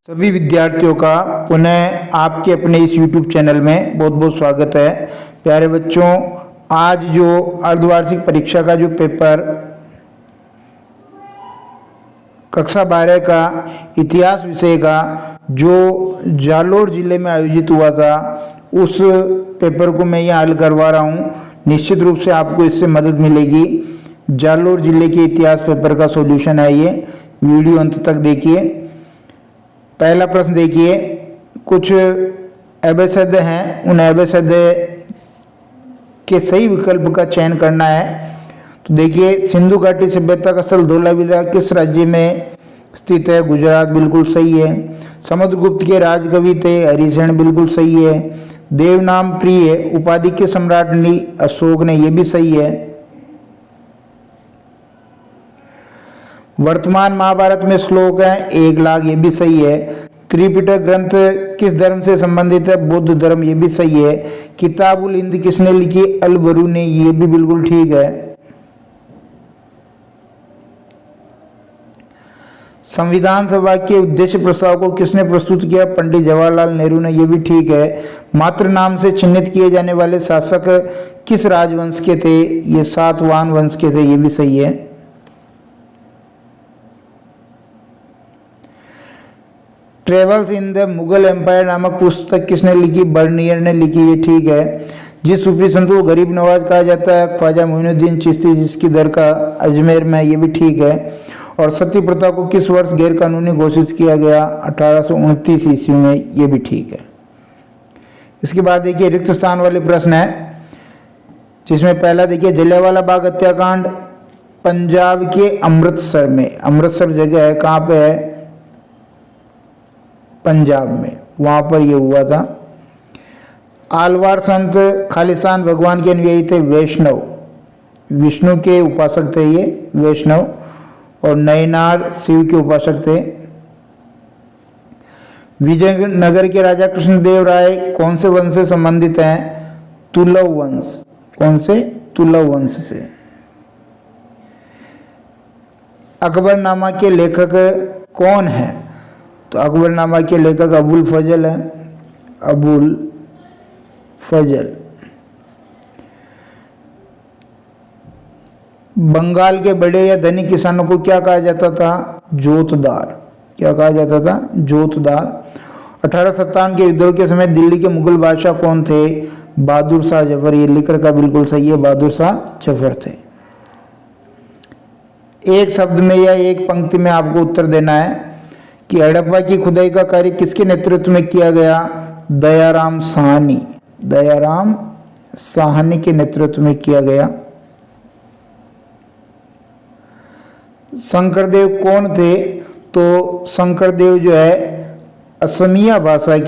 सभी विद्यार्थियों का पुनः आपके अपने इस YouTube चैनल में बहुत बहुत स्वागत है। प्यारे बच्चों, आज जो अर्धवार्षिक परीक्षा का जो पेपर कक्षा 12 का इतिहास विषय का जो जालोर जिले में आयोजित हुआ था, उस पेपर को मैं यहाँ हल करवा रहा हूँ। निश्चित रूप से आपको इससे मदद मिलेगी। जालोर जिले के इतिहास पेपर का सॉल्यूशन है ये, वीडियो अंत तक देखिए। पहला प्रश्न देखिए, कुछ अवैध शब्द हैं, उन अवैध शब्द के सही विकल्प का चयन करना है। तो देखिए, सिंधु घाटी सभ्यता का स्थल धोलावीरा किस राज्य में स्थित है? गुजरात, बिल्कुल सही है। समुद्रगुप्त के राजकवि थे हरिशरण, बिल्कुल सही है। देवनाम प्रिय उपाधि के सम्राट अशोक ने, यह भी सही है। वर्तमान महाभारत में श्लोक है 1,00,000, ये भी सही है। त्रिपिटक ग्रंथ किस धर्म से संबंधित है? बुद्ध धर्म, ये भी सही है। किताबुल हिंद किसने लिखी? अल बरू ने, ये भी बिल्कुल ठीक है। संविधान सभा के उद्देश्य प्रस्ताव को किसने प्रस्तुत किया? पंडित जवाहरलाल नेहरू ने, ये भी ठीक है। मातृ नाम से चिन्हित किए जाने वाले शासक किस राजवंश के थे? ये सातवाहन वंश के थे, ये भी सही है। Travels in the Mughal empire नामक पुस्तक किसने लिखी? बर्नियर ने लिखी, ये ठीक है। जिस सूफी संत को गरीब नवाज कहा जाता है? ख्वाजा मोइनुद्दीन चिश्ती, जिसकी दरगाह अजमेर में, ये भी ठीक है। और सती प्रथा को किस वर्ष गैरकानूनी घोषित किया गया? 1829 ईस्वी में, ये भी ठीक है। इसके बाद देखिए, रिक्त स्थान वाले प्रश्न है, जिसमें पहला देखिए, जलियांवाला बाग हत्याकांड पंजाब के अमृतसर में, अमृतसर जगह है, कहाँ पे है? पंजाब में, वहां पर यह हुआ था। आलवार संत खालिस्तान भगवान के अनुयायी थे, वैष्णव, विष्णु के उपासक थे ये वैष्णव। और नयनार शिव के उपासक थे। विजयनगर के राजा कृष्णदेव राय कौन से वंश से संबंधित हैं? तुलव वंश। कौन से? तुलव वंश से। अकबरनामा के लेखक कौन है? तो अकबरनामा के लेखक अबुल फजल है, अबुल फजल। बंगाल के बड़े या धनी किसानों को क्या कहा जाता था? जोतदार। क्या कहा जाता था? जोतदार। 1857 के विद्रोह के समय दिल्ली के मुगल बादशाह कौन थे? बहादुर शाह जफर, ये लिखकर का बिल्कुल सही है, बहादुर शाह जफर थे। एक शब्द में या एक पंक्ति में आपको उत्तर देना है कि हड़प्पा की खुदाई का कार्य किसके नेतृत्व में किया गया? दयाराम साहनी, दयाराम साहनी के नेतृत्व में किया गया। शंकरदेव कौन थे? तो शंकरदेव जो है असमिया भाषा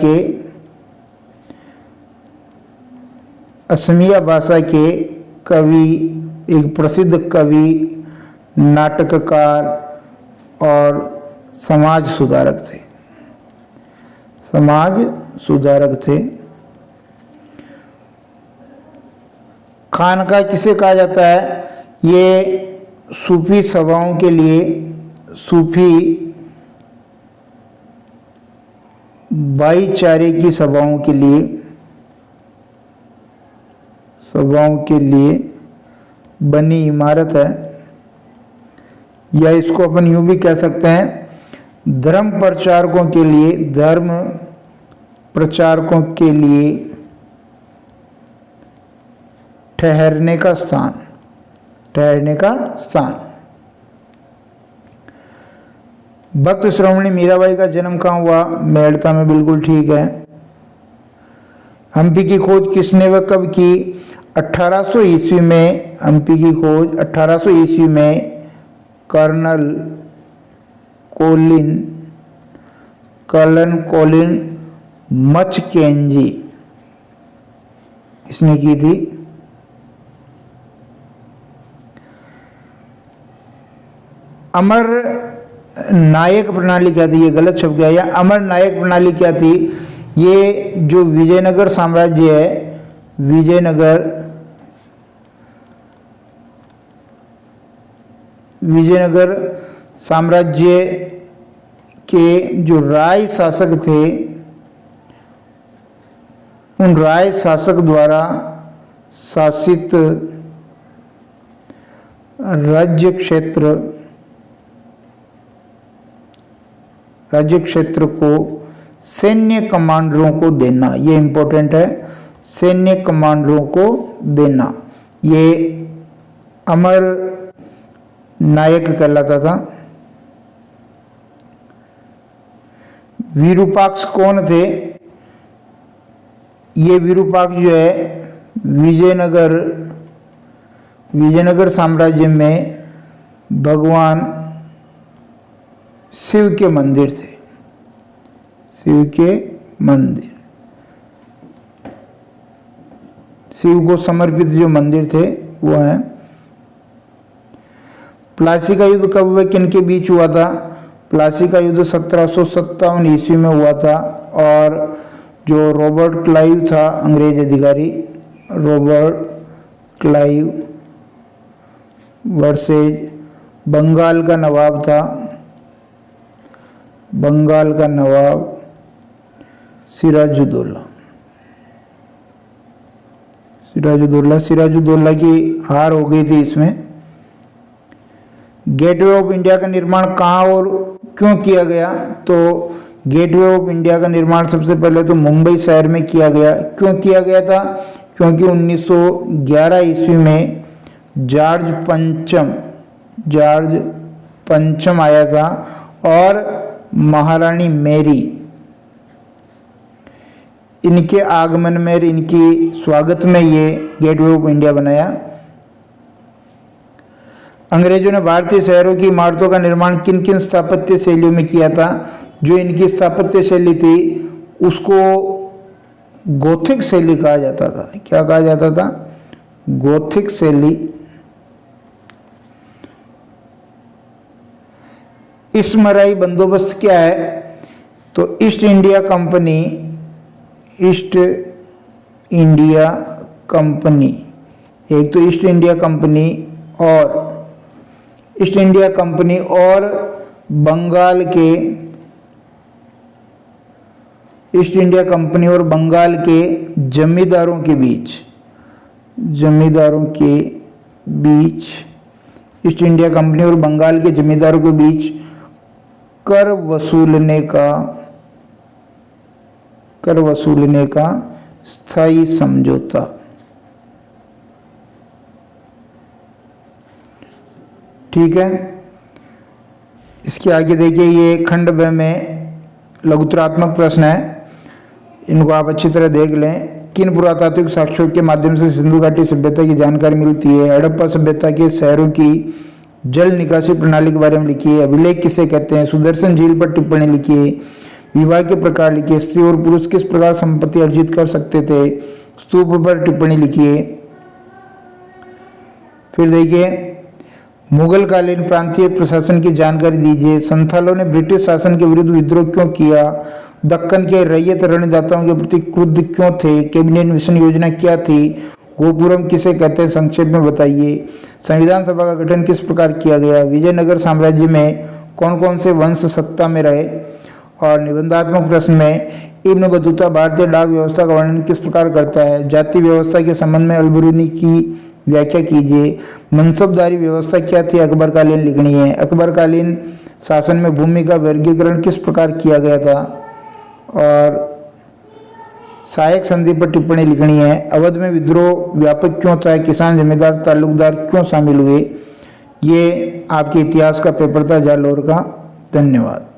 के कवि, एक प्रसिद्ध कवि, नाटककार और समाज सुधारक थे, समाज सुधारक थे। खानका किसे कहा जाता है? ये सूफी सभाओं के लिए, सूफी भाईचारे की सभाओं के लिए बनी इमारत है, या इसको अपन यूं भी कह सकते हैं, धर्म प्रचारकों के लिए ठहरने का स्थान। भक्त श्रोमणी मीराबाई का जन्म कहाँ हुआ? मेड़ता में, बिल्कुल ठीक है। हम्पी की खोज किसने व कब की? 1800 ईस्वी में। हम्पी की खोज 1800 ईस्वी में कर्नल कोलिन मचकेंजी इसने की थी। अमर नायक प्रणाली क्या थी? ये गलत शब्द क्या है, या अमर नायक प्रणाली क्या थी? ये जो विजयनगर साम्राज्य है, विजयनगर साम्राज्य के जो राय शासक थे, उन राय शासक द्वारा शासित राज्य क्षेत्र को सैन्य कमांडरों को देना। ये इंपॉर्टेंट है, सैन्य कमांडरों को देना। ये अमर नायक कहलाता था। विरूपाक्ष कौन थे? ये विरूपाक्ष जो है विजयनगर साम्राज्य में भगवान शिव के मंदिर थे, शिव के मंदिर, शिव को समर्पित जो मंदिर थे वो हैं। प्लासी का युद्ध कब व किन के बीच हुआ था? प्लासी का युद्ध 1757 ईस्वी में हुआ था और जो रॉबर्ट क्लाइव था अंग्रेज अधिकारी, रॉबर्ट क्लाइव वर्सेज बंगाल का नवाब था, बंगाल का नवाब सिराजुद्दौला। सिराजुद्दौला की हार हो गई थी इसमें। गेटवे ऑफ इंडिया का निर्माण कहाँ और क्यों किया गया? तो गेटवे ऑफ इंडिया का निर्माण सबसे पहले तो मुंबई शहर में किया गया। क्यों किया गया था? क्योंकि 1911 ईस्वी में जॉर्ज पंचम आया था और महारानी मैरी, इनके आगमन में, इनकी स्वागत में ये गेटवे ऑफ इंडिया बनाया। अंग्रेजों ने भारतीय शहरों की इमारतों का निर्माण किन किन स्थापत्य शैलियों में किया था? जो इनकी स्थापत्य शैली थी उसको गोथिक शैली कहा जाता था। क्या कहा जाता था? गोथिक शैली। इस्मराई बंदोबस्त क्या है? तो east India company, east India company, एक तो ईस्ट इंडिया कंपनी और बंगाल के, ईस्ट इंडिया कंपनी और बंगाल के जमींदारों के बीच, ईस्ट इंडिया कंपनी और बंगाल के जमींदारों के बीच कर वसूलने का स्थायी समझौता। ठीक है, इसके आगे देखिए, ये खंड ब में लघुतरात्मक प्रश्न है, इनको आप अच्छी तरह देख लें। किन पुरातात्विक साक्ष्यों के माध्यम से सिंधु घाटी सभ्यता की जानकारी मिलती है? हड़प्पा सभ्यता के शहरों की जल निकासी प्रणाली के बारे में लिखिए। अभिलेख किसे कहते हैं? सुदर्शन झील पर टिप्पणी लिखिए। विवाह के प्रकार लिखिए। स्त्री और पुरुष किस प्रकार संपत्ति अर्जित कर सकते थे? स्तूप पर टिप्पणी लिखिए। फिर देखिए, मुगल कालीन प्रांतीय प्रशासन की जानकारी दीजिए। संथालों ने ब्रिटिश शासन के विरुद्ध विद्रोह क्यों किया? दक्कन के रैयत रणदाताओं के प्रति क्रुद्ध क्यों थे? कैबिनेट मिशन योजना क्या थी? गोपुरम किसे कहते हैं? संक्षेप में बताइए। संविधान सभा का गठन किस प्रकार किया गया? विजयनगर साम्राज्य में कौन कौन से वंश सत्ता में रहे? और निबंधात्मक प्रश्न में इब्न बतूता भारतीय डाक व्यवस्था का वर्णन किस प्रकार करता है? जाति व्यवस्था के संबंध में अल-बिरूनी की व्याख्या कीजिए। मनसबदारी व्यवस्था क्या थी? अकबरकालीन लिखनी है। अकबरकालीन शासन में भूमि का वर्गीकरण किस प्रकार किया गया था? और सहायक संधि पर टिप्पणी लिखनी है। अवध में विद्रोह व्यापक क्यों था? किसान, जमींदार, ताल्लुकदार क्यों शामिल हुए? ये आपके इतिहास का पेपर था जालोर का। धन्यवाद।